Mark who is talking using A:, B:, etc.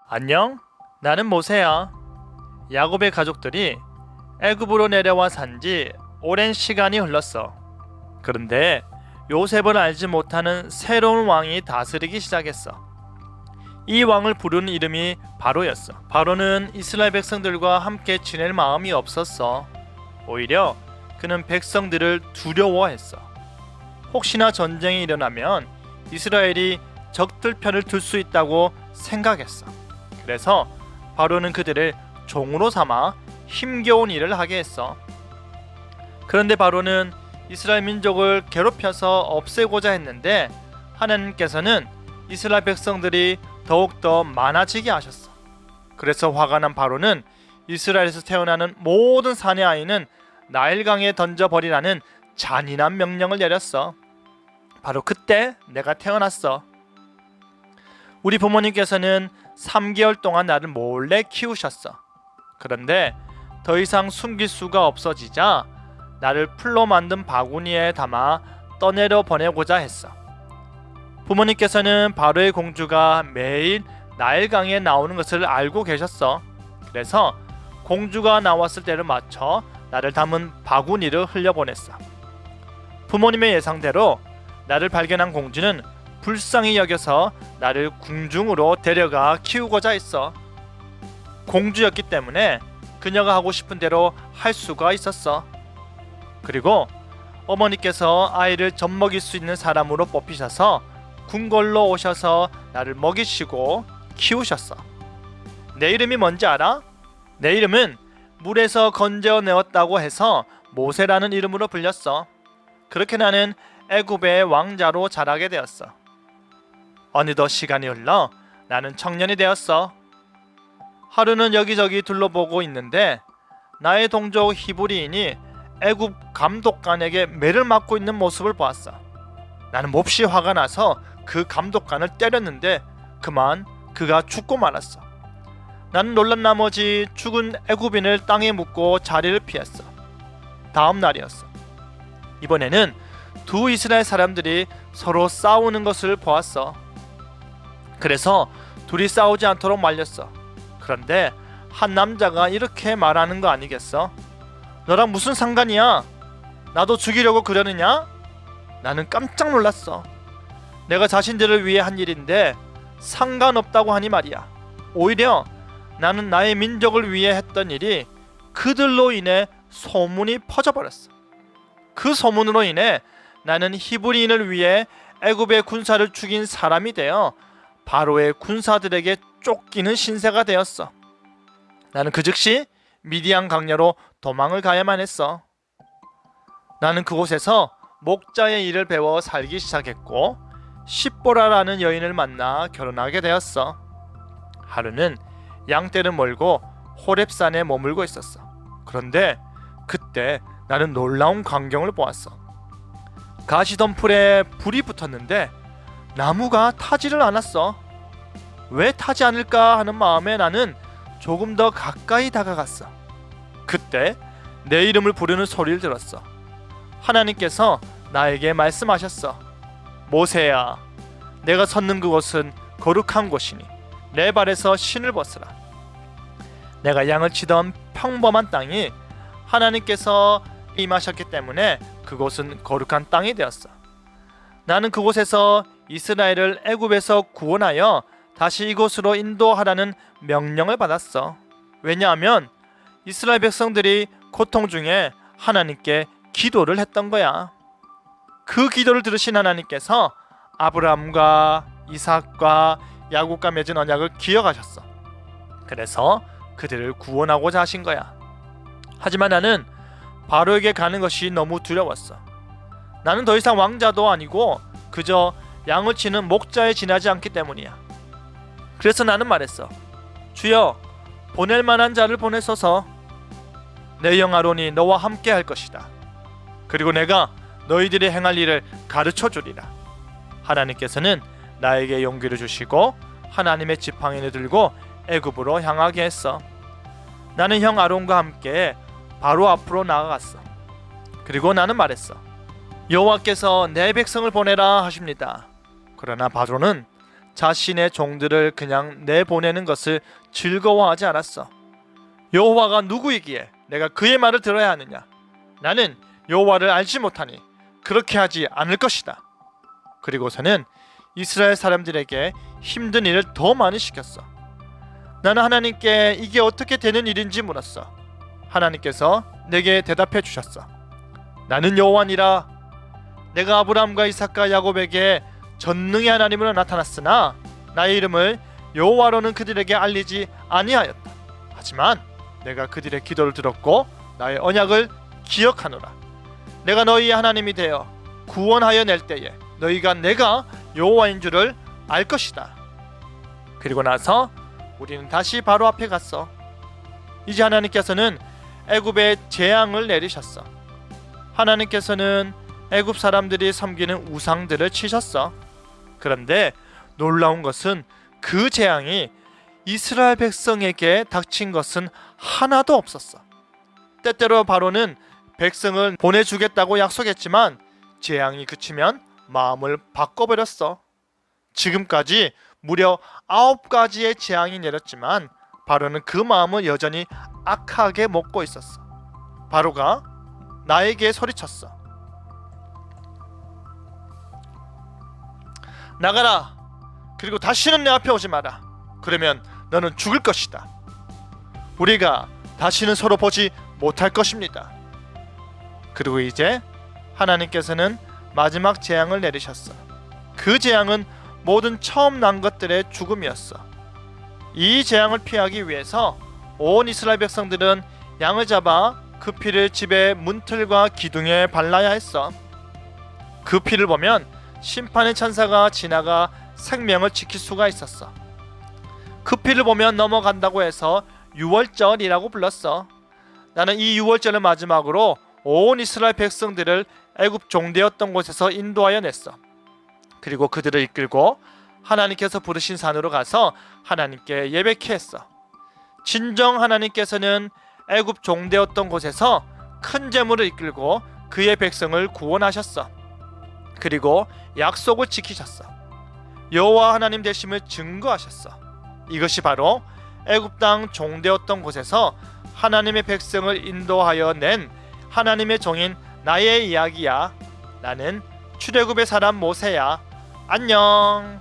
A: 안녕, 나는 모세야. 야곱의 가족들이 애굽으로 내려와 산지 오랜 시간이 흘렀어. 그런데 요셉을 알지 못하는 새로운 왕이 다스리기 시작했어. 이 왕을 부르는 이름이 바로였어. 바로는 이스라엘 백성들과 함께 지낼 마음이 없었어. 오히려 그는 백성들을 두려워했어. 혹시나 전쟁이 일어나면 이스라엘이 적들 편을 들 수 있다고 생각했어. 그래서 바로는 그들을 종으로 삼아 힘겨운 일을 하게 했어. 그런데 바로는 이스라엘 민족을 괴롭혀서 없애고자 했는데 하나님께서는 이스라엘 백성들이 더욱더 많아지게 하셨어. 그래서 화가 난 바로는 이스라엘에서 태어나는 모든 사내 아이는 나일강에 던져버리라는 잔인한 명령을 내렸어. 바로 그때 내가 태어났어. 우리 부모님께서는 3개월 동안 나를 몰래 키우셨어. 그런데 더 이상 숨길 수가 없어지자 나를 풀로 만든 바구니에 담아 떠내려 보내고자 했어. 부모님께서는 바로의 공주가 매일 나일강에 나오는 것을 알고 계셨어. 그래서 공주가 나왔을 때를 맞춰 나를 담은 바구니를 흘려보냈어. 부모님의 예상대로 나를 발견한 공주는 불쌍히 여겨서 나를 궁중으로 데려가 키우고자 했어. 공주였기 때문에 그녀가 하고 싶은 대로 할 수가 있었어. 그리고 어머니께서 아이를 젖먹일 수 있는 사람으로 뽑히셔서 궁궐로 오셔서 나를 먹이시고 키우셨어. 내 이름이 뭔지 알아? 내 이름은 물에서 건져내었다고 해서 모세라는 이름으로 불렸어. 그렇게 나는 애굽의 왕자로 자라게 되었어. 어느덧 시간이 흘러 나는 청년이 되었어. 하루는 여기저기 둘러보고 있는데 나의 동족 히브리인이 애굽 감독관에게 매를 맞고 있는 모습을 보았어. 나는 몹시 화가 나서 그 감독관을 때렸는데 그만 그가 죽고 말았어. 나는 놀란 나머지 죽은 애굽인을 땅에 묻고 자리를 피했어. 다음 날이었어. 이번에는 두 이스라엘 사람들이 서로 싸우는 것을 보았어. 그래서 둘이 싸우지 않도록 말렸어. 그런데 한 남자가 이렇게 말하는 거 아니겠어? 너랑 무슨 상관이야? 나도 죽이려고 그러느냐? 나는 깜짝 놀랐어. 내가 자신들을 위해 한 일인데 상관없다고 하니 말이야. 오히려 나는 나의 민족을 위해 했던 일이 그들로 인해 소문이 퍼져버렸어. 그 소문으로 인해 나는 히브리인을 위해 애굽의 군사를 죽인 사람이 되어 바로의 군사들에게 쫓기는 신세가 되었어. 나는 그 즉시 미디안 강야로 도망을 가야만 했어. 나는 그곳에서 목자의 일을 배워 살기 시작했고 십보라라는 여인을 만나 결혼하게 되었어. 하루는 양떼를 몰고 호렙산에 머물고 있었어. 그런데 그때 나는 놀라운 광경을 보았어. 가시덤불에 불이 붙었는데 나무가 타지를 않았어. 왜 타지 않을까 하는 마음에 나는 조금 더 가까이 다가갔어. 그때 내 이름을 부르는 소리를 들었어. 하나님께서 나에게 말씀하셨어. 모세야, 내가 섰는 그곳은 거룩한 곳이니 내 발에서 신을 벗으라. 내가 양을 치던 평범한 땅이 하나님께서 임하셨기 때문에 그곳은 거룩한 땅이 되었어. 나는 그곳에서 이스라엘을 애굽에서 구원하여 다시 이곳으로 인도하라는 명령을 받았어. 왜냐하면 이스라엘 백성들이 고통 중에 하나님께 기도를 했던 거야. 그 기도를 들으신 하나님께서 아브라함과 이삭과 야곱과 맺은 언약을 기억하셨어. 그래서 그들을 구원하고자 하신 거야. 하지만 나는 바로에게 가는 것이 너무 두려웠어. 나는 더 이상 왕자도 아니고 그저 양을 치는 목자에 지나지 않기 때문이야. 그래서 나는 말했어. 주여, 보낼 만한 자를 보내소서. 내 형 아론이 너와 함께 할 것이다. 그리고 내가 너희들이 행할 일을 가르쳐 주리라. 하나님께서는 나에게 용기를 주시고 하나님의 지팡이를 들고 애굽으로 향하게 했어. 나는 형 아론과 함께 바로 앞으로 나아갔어. 그리고 나는 말했어. 여호와께서 내 백성을 보내라 하십니다. 그러나 바로는 자신의 종들을 그냥 내보내는 것을 즐거워하지 않았어. 여호와가 누구이기에 내가 그의 말을 들어야 하느냐? 나는 여호와를 알지 못하니 그렇게 하지 않을 것이다. 그리고서는 이스라엘 사람들에게 힘든 일을 더 많이 시켰어. 나는 하나님께 이게 어떻게 되는 일인지 물었어. 하나님께서 내게 대답해 주셨어. 나는 여호와니라. 내가 아브라함과 이삭과 야곱에게 전능의 하나님으로 나타났으나 나의 이름을 여호와로는 그들에게 알리지 아니하였다. 하지만 내가 그들의 기도를 들었고 나의 언약을 기억하노라. 내가 너희의 하나님이 되어 구원하여 낼 때에 너희가 내가 여호와인 줄을 알 것이다. 그리고 나서 우리는 다시 바로 앞에 갔어. 이제 하나님께서는 애굽에 재앙을 내리셨어. 하나님께서는 애굽 사람들이 섬기는 우상들을 치셨어. 그런데 놀라운 것은 그 재앙이 이스라엘 백성에게 닥친 것은 하나도 없었어. 때때로 바로는 백성을 보내주겠다고 약속했지만 재앙이 그치면 마음을 바꿔버렸어. 지금까지 무려 9가지의 재앙이 내렸지만 바로는 그 마음을 여전히 악하게 먹고 있었어. 바로가 나에게 소리쳤어. 나가라. 그리고 다시는 내 앞에 오지 마라. 그러면 너는 죽을 것이다. 우리가 다시는 서로 보지 못할 것입니다. 그리고 이제 하나님께서는 마지막 재앙을 내리셨어. 그 재앙은 모든 처음 난 것들의 죽음이었어. 이 재앙을 피하기 위해서 온 이스라엘 백성들은 양을 잡아 그 피를 집의 문틀과 기둥에 발라야 했어. 그 피를 보면 심판의 천사가 지나가 생명을 지킬 수가 있었어. 그 피를 보면 넘어간다고 해서 유월절이라고 불렀어. 나는 이 유월절을 마지막으로 온 이스라엘 백성들을 애굽 종되었던 곳에서 인도하여 냈어. 그리고 그들을 이끌고 하나님께서 부르신 산으로 가서 하나님께 예배케 했어. 진정 하나님께서는 애굽 종되었던 곳에서 큰 재물을 이끌고 그의 백성을 구원하셨어. 그리고 약속을 지키셨어. 여호와 하나님 되심을 증거하셨어. 이것이 바로 애굽 땅 종되었던 곳에서 하나님의 백성을 인도하여 낸 하나님의 종인 나의 이야기야. 나는 출애굽의 사람 모세야. 안녕.